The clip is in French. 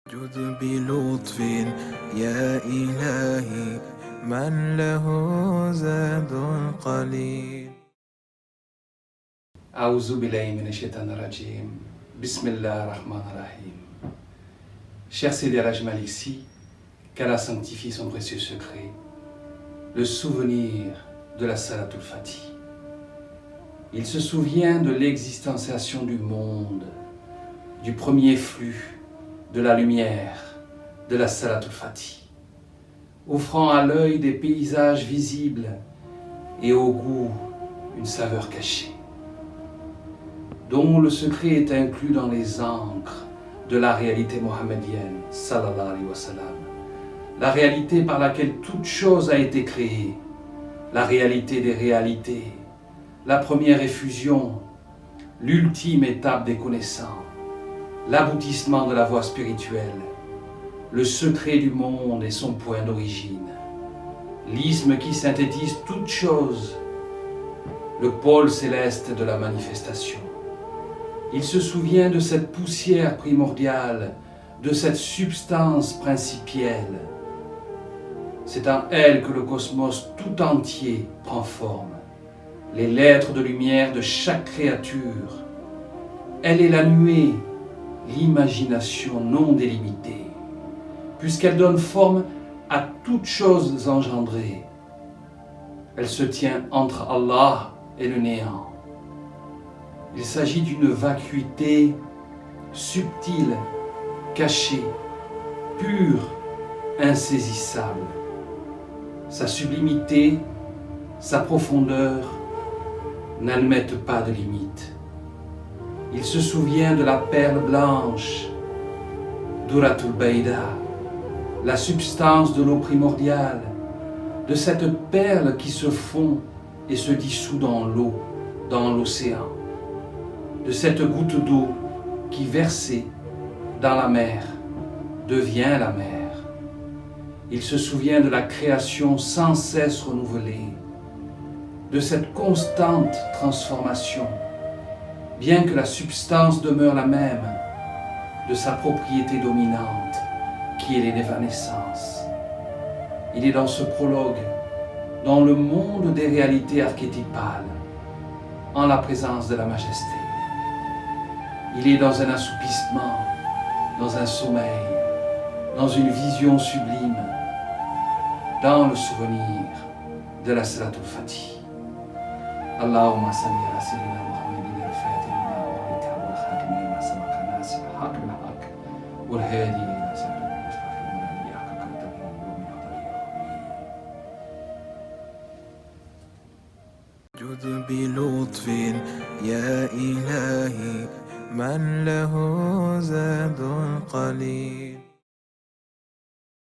جد بلطف يا إلهي من له زاد قليل. أعوذ بالله من الشيطان الرجيم. بسم الله الرحمن الرحيم. Cher Seydi El Hadji Malick Sy, qu'Allah sanctifie son précieux secret, le souvenir de la Salatul Fatih. Il se souvient de l'existenciation du monde, du premier flux, de la lumière, de la Salatul Fatih, offrant à l'œil des paysages visibles et au goût une saveur cachée, dont le secret est inclus dans les encres de la réalité mohammedienne, sallallahu alayhi wa sallam, la réalité par laquelle toute chose a été créée, la réalité des réalités, la première effusion, l'ultime étape des connaissances, l'aboutissement de la voie spirituelle, le secret du monde et son point d'origine, l'isme qui synthétise toute chose, le pôle céleste de la manifestation. Il se souvient de cette poussière primordiale, de cette substance principielle. C'est en elle que le cosmos tout entier prend forme, les lettres de lumière de chaque créature. Elle est la nuée, l'imagination non délimitée, puisqu'elle donne forme à toutes choses engendrées. Elle se tient entre Allah et le néant. Il s'agit d'une vacuité subtile, cachée, pure, insaisissable. Sa sublimité, sa profondeur n'admettent pas de limite. Il se souvient de la perle blanche, Duratul Bayda, la substance de l'eau primordiale, de cette perle qui se fond et se dissout dans l'eau, dans l'océan, de cette goutte d'eau qui, versée dans la mer, devient la mer. Il se souvient de la création sans cesse renouvelée, de cette constante transformation, bien que la substance demeure la même, de sa propriété dominante, qui est l'évanescence. Il est dans ce prologue, dans le monde des réalités archétypales, en la présence de la majesté. Il est dans un assoupissement, dans un sommeil, dans une vision sublime, dans le souvenir de la Salatul Fatih. Allahumma salli ala sayyidina Muhammadin al-Fatih lima ughliqa wal khatim lima sabaqa nasir al-haq bil-haq wal hadi ila siratil mustaqim wa ala alihi haqqa qadrihi wa miqdarihi. جد بلطف يا إلهي من له زاد قليل.